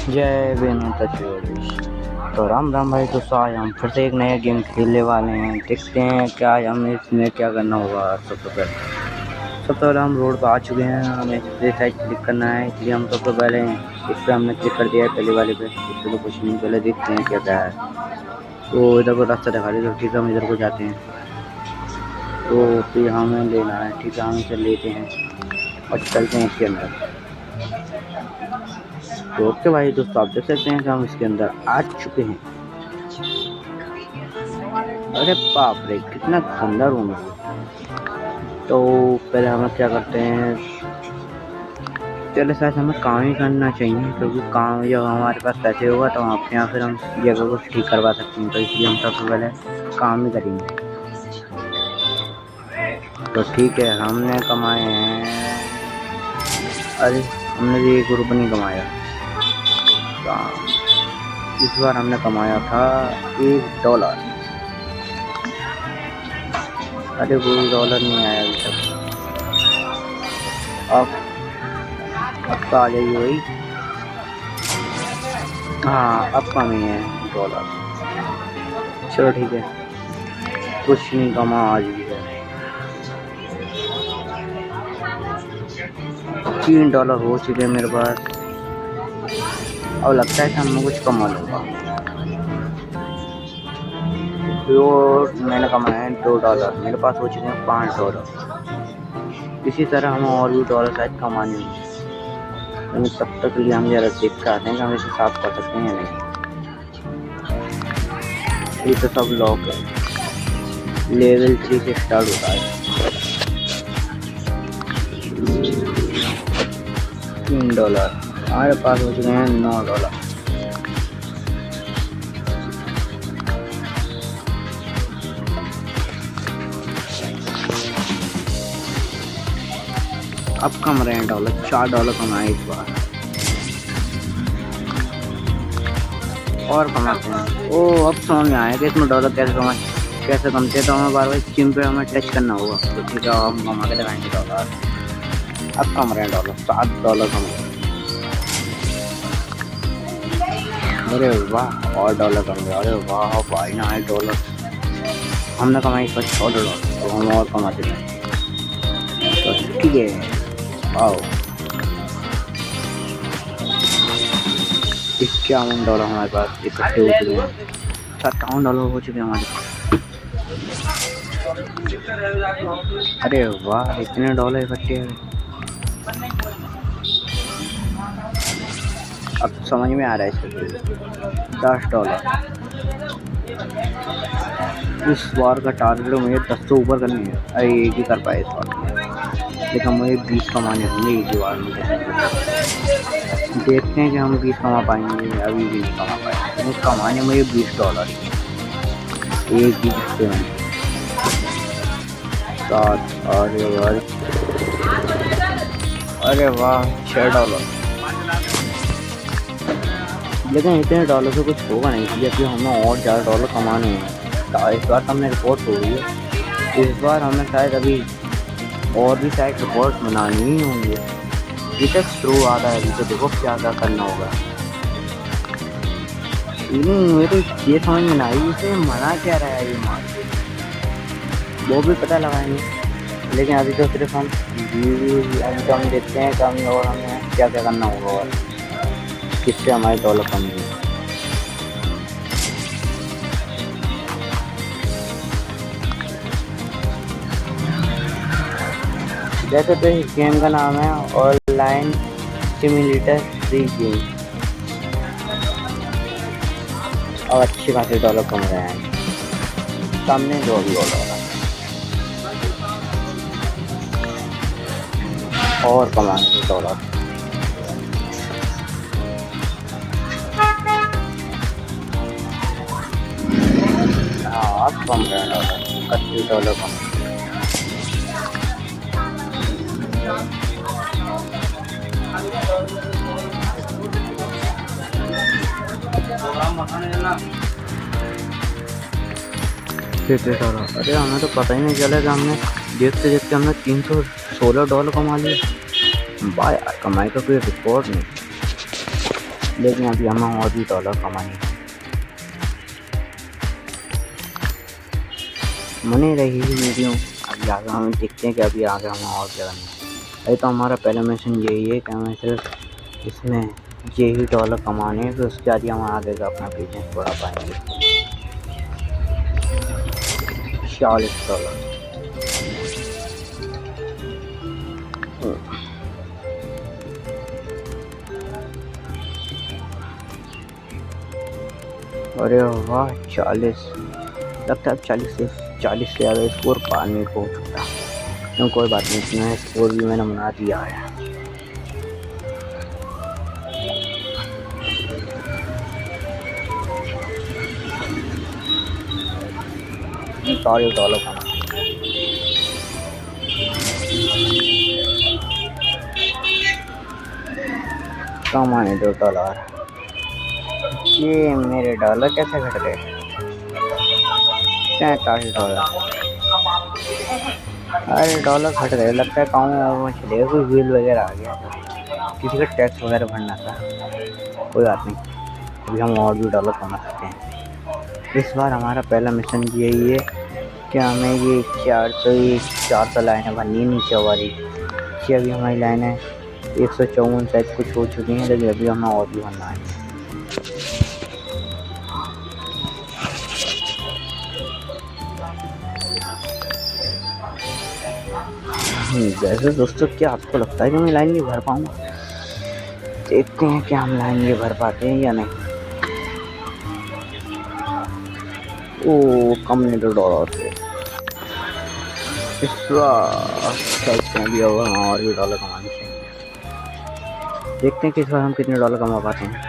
जय बेनता चौधरी। तो राम राम भाई, दोस्तों आज हम फिर से एक नया गेम खेलने वाले हैं। देखते हैं क्या हमें इसमें क्या करना होगा। सबसे पहले हम रोड पर आ चुके हैं, हमें प्ले साइड क्लिक करना है, इसलिए हम सबसे पहले इस पर हमने क्लिक कर दिया है, पहले वाले पे। इस पर तो कुछ नहीं, पहले देखते हैं क्या क्या है। तो इधर को रास्ता दिखा रही, तो ठीक है हम इधर को जाते हैं। तो फिर हमें लेना है, ठीक है हम इसे लेते हैं और चलते हैं इसके अंदर। तो ओके भाई दोस्तों, आप देख सकते हैं कि हम इसके अंदर आ चुके हैं। अरे बाप रे, कितना गंदा रूम है। तो पहले हमें क्या करते हैं, चलो शायद हमें काम ही करना चाहिए, क्योंकि काम जब हमारे पास पैसे होगा तो आपके यहाँ फिर हम जगह को ठीक करवा सकते हैं। तो इसलिए हम सबसे पहले काम ही करेंगे। तो ठीक है, हमने कमाए हैं, अरे हमने भी ₹1 नहीं कमाया। इस बार हमने कमाया था $1। अरे वो $1 नहीं आया अभी तक। अब तो आ जाइए वही। हाँ अब कमी है $1। चलो ठीक है, कुछ नहीं कमा आज भी है। $3 हो चुके हैं मेरे पास। अब लगता है कि हम कुछ कमा लूँगा। तो मैंने कमाया है $2, मेरे पास हो चुके हैं $5। इसी तरह हमें और भी डॉलर शायद कमाने होंगे, लेकिन तब तक के लिए हम जरा देख कर आते हैं कि हम इसे साफ कर सकते हैं या नहीं। ये तो सब लॉक है, लेवल 3 से स्टार्ट होता है। $3 हमारे पास हो चुके हैं $9। अब कम रहे हैं $4 कमाए इस बार, और कमाते हैं। ओ अब समझ में आया कि इसमें डॉलर कैसे कमते हैं। तो हमें बार बार स्क्रीन पे हमें टच करना होगा। तो ठीक है, हम कमा के लगाएंगे $। अब कम रहे हैं $7 कम रहे। अरे वाह, और $। कम गया। अरे वाह भाई, $9। हमने कमाई बस $16, तो हम और कमाते हैं। तो ठीक है, आओ $51 हमारे पास इकट्ठे हो चुके हैं। $57 हो चुके हैं हमारे पास। अरे वाह, इतने $। इकट्ठे हैं। अब समझ में आ रहा है इसका $10। इस बार का टारगेट मुझे 10 से ऊपर करनी है। अरे एक ही कर पाए इस बार, लेकिन मुझे 20 कमाने होंगे एक ही बार में। देखते हैं कि हम 20 कमा पाएंगे। अभी भी नहीं कमा पाएंगे, मुझे कमाने मुझे $20 एक ही हफ्ते में। 7। अरे वाह $6। लेकिन इतने $। से कुछ होगा नहीं, इसलिए कि हमें और ज़्यादा $। कमाने हैं। इस बार तो हमने रिपोर्ट हो गई है। इस बार हमें शायद अभी और भी शायद रिपोर्ट बनानी ही होंगे। ये तक थ्रू आ रहा है अभी, तो देखो क्या क्या करना होगा। मेरे तो ये समझ में ना आई, इसे मना क्या रहा है ये मार, वो भी पता लगाएंगे। लेकिन अभी तो सिर्फ अभी तो हम देखते हैं कि हमें और हमें क्या क्या करना होगा और किससे हमारे $। कम है। जैसे तो इस गेम का नाम है ऑनलाइन सिम्युलेटर फ्री गेम, और अच्छे खासे $। कम रहे हैं। सामने जो भी $। और कमाएंगे $। हाँ अब कम रहे हैं $31 कम। $33। अरे हमें तो पता ही नहीं चला कि हमने देखते देखते हमने $316 कमा लिए। वाह यार, कमाई का कोई रिकॉर्ड नहीं। लेकिन अभी हमें और भी डॉलर कमाने बने रही वीडियो। अभी आगे हम देखते हैं कि अभी आगे हमें और क्या करना है। अभी तो हमारा पहला मिशन यही है कि हमें सिर्फ इसमें यही डॉलर कमाने हैं, फिर उसके बाद ही हम आगे का अपना बिजनेस बढ़ा पाएंगे। 40 डॉलर। अरे वाह 40, लगता है 40 से ज़्यादा स्कोर पार नहीं हो सकता। तो कोई बात नहीं, इतना स्कोर भी मैंने बना दिया है। $40 कमाने $2। ये मेरे डॉलर कैसे घट गए? $43। अरे डॉलर घट गए, लगता है गाँव में चले कोई बिल वगैरह आ गया था, किसी का टैक्स वगैरह भरना था। कोई बात नहीं, अभी हम और भी डॉलर कमा सकते हैं। इस बार हमारा पहला मिशन यही है कि हमें ये 400 लाइनें भरनी है नीचे वाली। ये अभी हमारी लाइनें 154 शायद कुछ हो चुकी हैं, लेकिन अभी हमें और भी भरना है। वैसे दोस्तों, क्या आपको लगता है कि मैं लाइन ये भर पाऊँगा? देखते हैं कि हम लाइन ये भर पाते हैं या नहीं। ओ कम नहीं $2 थे। इस बार चलते हैं भी और भी डॉलर कमाने चाहिए। देखते हैं कि इस बार हम कितने डॉलर कमा पाते हैं।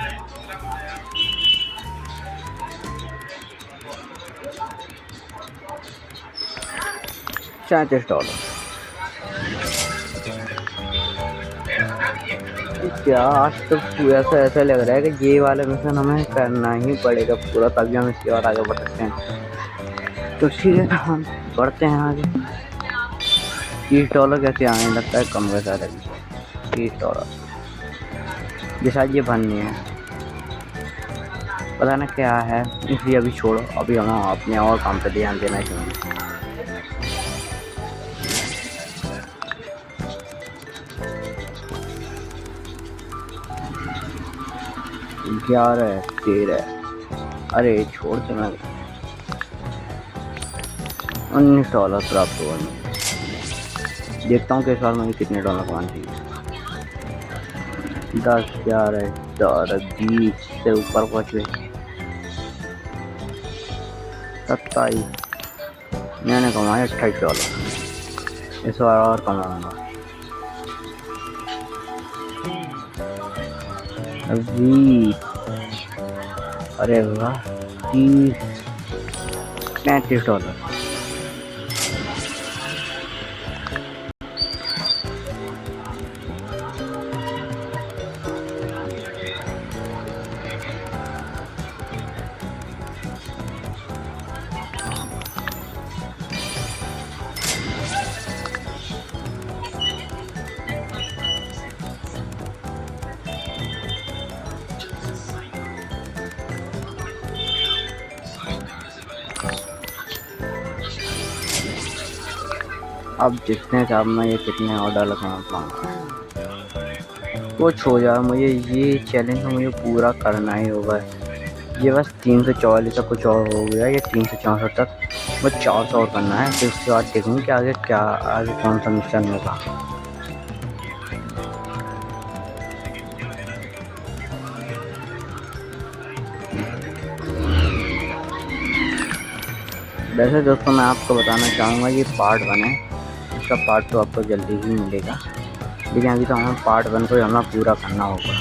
$37। क्या आज तो ऐसा लग रहा है कि ये वाला मिशन हमें करना ही पड़ेगा पूरा, तभी हम इसके बाद आगे बढ़ सकते हैं। तो ठीक है, हम बढ़ते हैं आगे। $30 कैसे आने लगता है कम वैसा लगे। $30 ये शायद ये भरनी है, पता ना क्या है, इसलिए अभी छोड़ो। अभी हम अपने और काम पे ध्यान देना चाहिए। $13। अरे छोड़ के मैं $19 प्राप्त हुआ। देखता हूँ कि इस बार मुझे कितने डॉलर कमाने चाहिए। 10, 11, 12, 20 से ऊपर पहुँच गए। 27। मैंने कमाए $28। इस बार और कमाऊंगा। 20। अरे वाह 30। $35। अब देखते हैं कि अब मैं ये कितने और डॉलर कमा पाऊँगा। कुछ हो जाए, मुझे ये चैलेंज मुझे पूरा करना ही होगा। ये बस 344 तक कुछ और हो गया, ये 364 तक बस 400 और करना है। फिर उसके बाद देखूँगी कि आगे कौन सा मिशन होगा। वैसे दोस्तों, मैं आपको बताना चाहूँगा ये पार्ट 1 है, इसका पार्ट 2 आपको जल्दी ही मिलेगा, लेकिन अभी तो हमें पार्ट 1 को हमें पूरा करना होगा।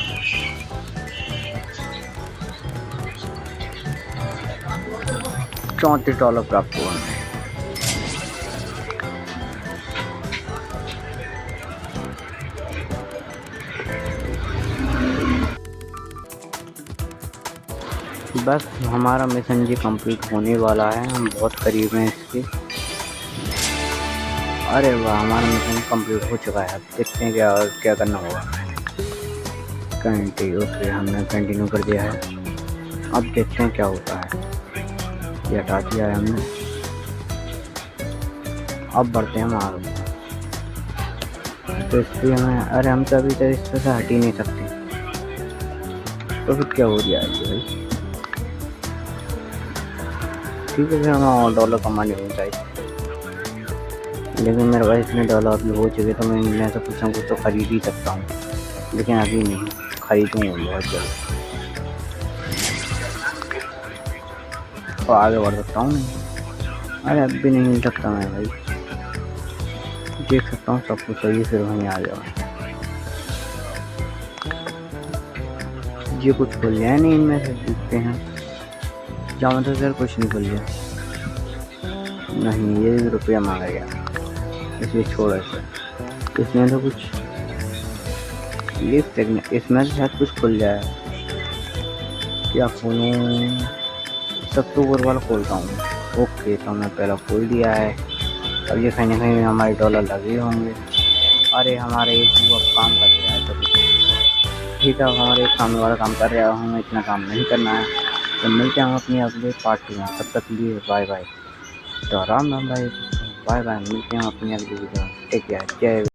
$34 प्राप्त हुआ है। बस हमारा मिशन जी कंप्लीट होने वाला है, हम बहुत करीब हैं इसके। अरे वाह, हमारा मिशन कंप्लीट हो चुका है। अब देखते हैं क्या करना होगा। कंटिन्यू, ओके हमने कंटिन्यू कर दिया है। अब देखते हैं क्या होता है। ये हटा दिया है हमने। अब बढ़ते हैं हम आगे। तो इसलिए हमें, अरे हम तो अभी तो इस तरह से हट ही नहीं सकते, तो फिर क्या हो गया है भाई। ठीक है, फिर हमें और डॉलर कमाने होने चाहिए, लेकिन मेरे पास इतने डॉलर अभी हो चुके तो मैं इनमें से कुछ ना कुछ तो खरीद ही सकता हूँ, लेकिन अभी नहीं, खरीदूँगा बहुत जल्द और आगे बढ़ सकता हूँ। अरे अब भी नहीं मिल सकता मैं भाई, देख सकता हूँ सब कुछ सही, फिर वहीं आ जाओ। ये कुछ खुल गया नहीं इनमें से, देखते हैं। जाओ तो सर कुछ नहीं खुल गया, नहीं ये रुपया मांगा गया, इसलिए छोड़ ऐसे। इसमें तो कुछ लिफ्ट देखने, इसमें तो शायद कुछ खुल जाए। क्या खोलूँ? सब तो ऊपर वाला खोलता हूँ। ओके, तो हमने पहला खोल दिया है। अब ये कहीं ना कहीं हमारे डॉलर लगे होंगे। अरे हमारे एक वो काम कर रहा है, तो ठीक है, हमारे एक सामने वाला काम कर रहा हूँ, इतना काम नहीं करना है। तो मिलते हैं हम अपनी अगले पार्टी में, तब तक के लिए बाय बाय। तो राम राम भाई, बाय बाय, मिलते हैं अपनी अगली वीडियो में। टेक केयर, जय।